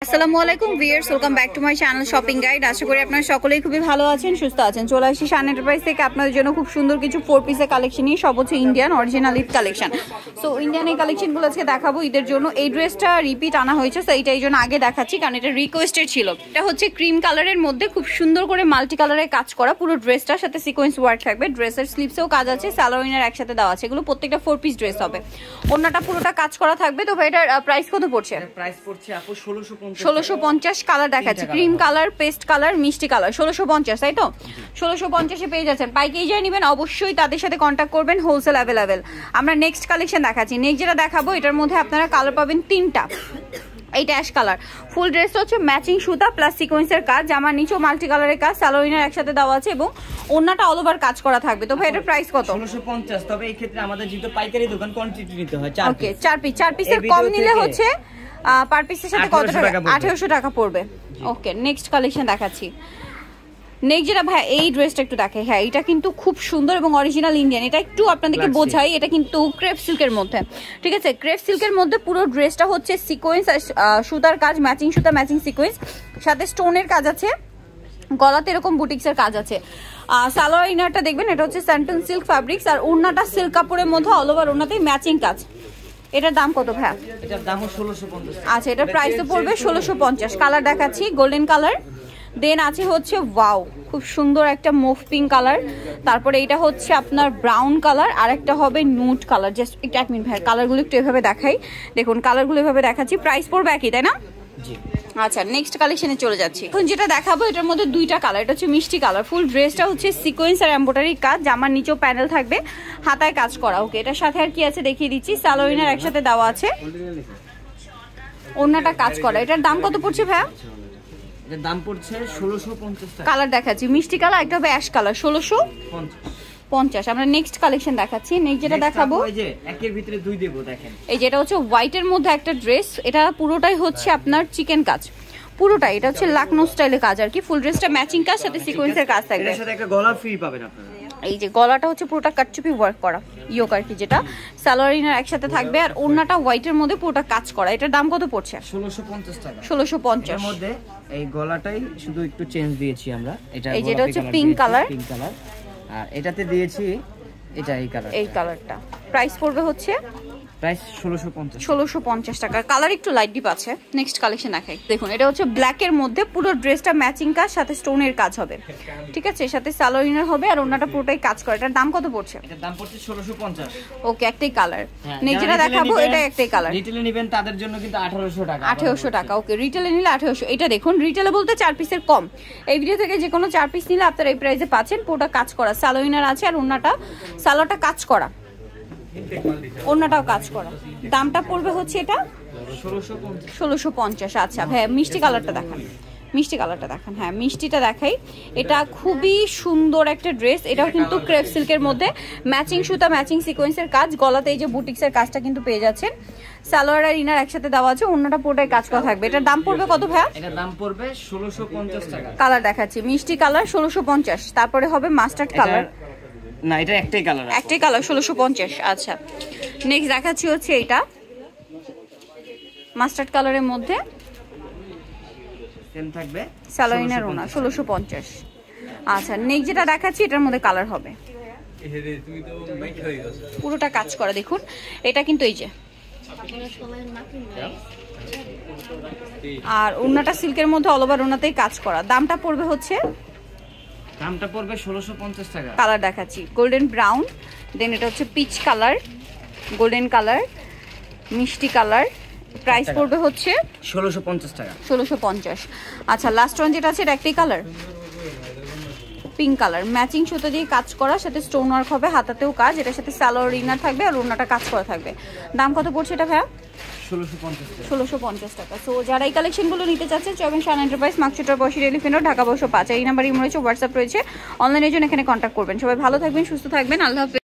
আসসালামু আলাইকুম viewers, welcome back to my channel shopping guide. আশা করি আপনারা সকলেই খুবই ভালো আছেন, সুস্থ আছেন। চলে আসছি শান এন্টারপ্রাইজ থেকে আপনাদের জন্য খুব সুন্দর কিছু 4 পিসের কালেকশন নিয়ে। সব হচ্ছে Indian original Eid collection. So Indian এই কালেকশনগুলো আজকে দেখাবো ঈদের জন্য। এই ড্রেসটা রিপিট আনা হয়েছে, সো এইটা এই জন্য আগে দেখাচ্ছি কারণ এটা রিকোয়েস্টেড ছিল। এটা হচ্ছে ক্রিম কালারের মধ্যে খুব সুন্দর করে মাল্টি কালারের কাজ করা, পুরো ড্রেসটার সাথে সিকোয়েন্স ওয়ার্ক থাকবে। ড্রেসের স্লিভসেও কাজ আছে, সালোয়ার একসাথে দেওয়া আছে। এগুলো প্রত্যেকটা 4 পিস ড্রেস হবে, ওন্নাটা পুরোটা কাজ করা থাকবে। তো ভাই এটার প্রাইস কত পড়ছে? প্রাইস পড়ছে আপু 1650। কালার দেখাচ্ছি ক্রিম কালার, পেস্ট কালার, মিষ্টি কালার। 1650, তাই তো? 1650 পেয়ে যাচ্ছেন। পাইকারি যাই নেবেন অবশ্যই তাদের সাথে কন্ট্যাক্ট করবেন, হোলসেল অ্যাভেলেবেল। আমরা নেক্সট কালেকশন দেখাচ্ছি। নেক্সট যেটা দেখাবো এটার মধ্যে আপনারা কালার পাবেন 3টা। এইটা অ্যাশ কালার, ফুল ড্রেসটা হচ্ছে ম্যাচিং সুতা প্লাস সিকোয়েন্সের কাজ, জামার নিচেও মাল্টি কালারের কাজ, সালোয়ার একসাথে দেওয়া আছে এবং ওন্নাটা অল ওভার কাজ করা থাকবে। তো ভাই এটার প্রাইস কত? 1650। তবে এই ক্ষেত্রে আমাদের যেহেতু পাইকারি দোকান, কোয়ান্টিটি নিতে হয় 4 পিস। ওকে, 4 পিসের কম নিলে হচ্ছে পার পিসের সাথে কত টাকা? 1800 টাকা পড়বে। ওকে, নেক্সট কালেকশন দেখাচ্ছি। নেক্সট যেটা ভাই এই ড্রেসটা একটু দেখে, হ্যাঁ এটা কিন্তু খুব সুন্দর এবং অরিজিনাল ইন্ডিয়ান। এটা একটু আপনাদেরকে বোঝাই, এটা কিন্তু ক্রেপ সিল্কের মধ্যে, ঠিক আছে? ক্রেপ সিল্কের মধ্যে পুরো ড্রেসটা হচ্ছে সিকোয়েন্স আর সুতার কাজ, ম্যাচিং সুতা ম্যাচিং সিকোয়েন্স, সাথে স্টোনের কাজ আছে, গলাতে এরকম বুটিক্সের কাজ আছে। সালোয়ার ইনারটা দেখবেন, এটা হচ্ছে স্যান্টন সিল্ক ফ্যাব্রিক্স, আর ওড়নাটা সিল্ক কাপড়ের মধ্যে অল ওভার ওড়নাতেই ম্যাচিং কাজ। এটার দাম কত ভাই? এটার দাম 1650। আচ্ছা, এটার প্রাইস তো পড়বে 1650। কালার দেখাচ্ছি গোল্ডেন কালার, দেন আছে হচ্ছে ওয়াও খুব সুন্দর একটা মুভ পিঙ্ক কালার, তারপরে এটা হচ্ছে আপনার ব্রাউন কালার, আর একটা হবে নুট কালার। জাস্ট একটু 1 মিনিট ভাই, কালারগুলো একটু এভাবে দেখাই। দেখুন কালারগুলো এভাবে দেখাচ্ছি, প্রাইস পড়বে একই, তাই না? জি। আচ্ছা, নেক্সট কালেকশনে চলে যাচ্ছি। এখন যেটা দেখাবো এটার মধ্যে 2টা কালার। এটা হচ্ছে মিষ্টি কালার, ফুল ড্রেসটা হচ্ছে সিকোয়েন্স আর এমব্রয়ডারি কাজ, জামার নিচেও প্যানেল থাকবে, হাতায় কাজ করা। ওকে, এটার সাথে আর কি আছে দেখিয়ে দিচ্ছি। সালোয়ার একসাথে দেওয়া আছে, ওন্নাটা কাজ করা। এটার দাম কত পড়ছে ভাইয়া? এর দাম পড়ছে 1650 টাকা। কালার দেখাচ্ছি মিষ্টি কালার, একটা হবে অ্যাশ কালার, 1650। আমরা নেক্সট কালেকশন দেখাচ্ছি। নেক্সট যেটা দেখাবো এই যে একের ভিতরে 2 দেব, দেখেন এই যেটা হচ্ছে হোয়াইটের মধ্যে একটা ড্রেস। এটা পুরোটাই হচ্ছে আপনার চিকেন কাজ, পুরোটাই এটা হচ্ছে লাকনো স্টাইলে কাজ আর কি। ফুল ড্রেসটা ম্যাচিং কাজ, সাথে সিকোয়েন্সের কাজ থাকবে। এর সাথে একটা গলা ফ্রি পাবেন আপনারা। এই যে গলাটা হচ্ছে পুরোটা কাটচুপি ওয়ার্ক করা ইয়োক আর কি, যেটা সালোয়ার ইনার একসাথে থাকবে, আর ওড়নাটা হোয়াইটের মধ্যে পুরোটা কাজ করা। এটার দাম কত পড়ছে? 1650 টাকা। 1650 এর মধ্যে এই গলাটাই শুধু একটু চেঞ্জ দিয়েছি আমরা। এটা এই যেটা হচ্ছে পিঙ্ক কালার, আর এটাতে দিয়েছি এটা এই কালারটা। প্রাইস পড়বে হচ্ছে প্রাইস 1650 টাকা। কালার একটু লাইট ডিপ আছে। নেক্সট কালেকশন দেখাই। দেখুন এটা হচ্ছে ব্ল্যাক এর মধ্যে, পুরো ড্রেসটা ম্যাচিং কাজ, সাথে স্টোনের কাজ হবে, ঠিক আছে? সাথে সালোয়ার ইনার হবে, আর ওন্নাটা পুরোটাই কাজ করে। এটার দাম কত পড়ছে? এটার দাম পড়ছে 1650। ওকে, একটাই কালার। নেক্সট যেটা দেখাবো এটা একটাই কালার। রিটেলে নেবেন তাদের জন্য কিন্তু 1800 টাকা। 1800 টাকা। ওকে, রিটেলে নিলে 1800। এটা দেখুন রিটেলে বলতে 4 পিসের কম। এই ভিডিও থেকে যে কোনো 4 পিস নিলে আপনারা এই প্রাইসে পাচ্ছেন। পুরোটা কাজ করা, সালোয়ার ইনার আছে, আর ওন্নাটা সালোয়ারটা কাজ করা, ওন্নাটাও কাজ করা। দামটা পড়বে হচ্ছে এটা 1650। আচ্ছা ভাই, মিষ্টি কালারটা দেখান, মিষ্টি কালারটা দেখান। হ্যাঁ, মিষ্টিটা দেখাই। এটা খুবই সুন্দর একটা ড্রেস। এটাও কিন্তু ক্রেপ সিল্কের মধ্যে ম্যাচিং সুতা ম্যাচিং সিকোয়েন্সের কাজ, গলাতে এই যে বুটিক্সের কাজটা কিন্তু পেয়ে যাচ্ছেন। সালোয়ার আর ইনার একসাথে দেওয়া আছে, ওন্নাটা পুরোটাই কাজ করা থাকবে। এটার দাম পড়বে কত ভাইয়া? এটার দাম পড়বে 1650 টাকা। কালার দেখাচ্ছি মিষ্টি কালার 1650। তারপরে হবে মাস্টার্ড কালার, না এটা একটাই কালার, একটাই কালার 1650। আচ্ছা, নেক্সট দেখাচ্ছি হচ্ছে এইটা মাস্টার্ড কালারের মধ্যে সেম থাকবে, সালোয়ার ওনা 1650। আচ্ছা, নেক্সট যেটা দেখাচ্ছি এটার মধ্যে কালার হবে, পুরোটা কাজ করা। দেখুন এটা কিন্তু এই যে, আর ওন্নাটা সিল্কের মধ্যে অল ওভার ওন্নাতেই কাজ করা। দামটা পড়বে হচ্ছে, দামটা পড়বে 1650 টাকা। কালার দেখাচ্ছি গোল্ডেন ব্রাউন, দেন এটা হচ্ছে পিচ কালার, গোল্ডেন কালার, মিষ্টি কালার। প্রাইস পড়বে হচ্ছে 1650 টাকা। 1650। আচ্ছা, লাস্ট ওয়ান যেটা আছে এটা একটাই কালার, পিঙ্ক কালার, ম্যাচিং সুতো দিয়ে কাজ করা, সাথে স্টোন ওয়ার্ক হবে, হাতাতেও কাজ। এটার সাথে সালোয়ার ইনার থাকবে, আর ওন্নাটা কাজ করা থাকবে। দাম কত পড়ছে এটা ভাইয়া? 1650 টাকা। সো যারা এই কালেকশনগুলো নিতে চাচ্ছেন চবেন শান এন্টারপ্রাইজ, মাকচুটার বসি টেলিফোন, ঢাকা 105। এই নাম্বার ইমো রয়েছে, হোয়াটসঅ্যাপ রয়েছে, অনলাইনের জন্য এখানে কন্ট্যাক্ট করবেন। সবাই ভালো থাকবেন, সুস্থ থাকবেন, আল্লাহ হাফেজ।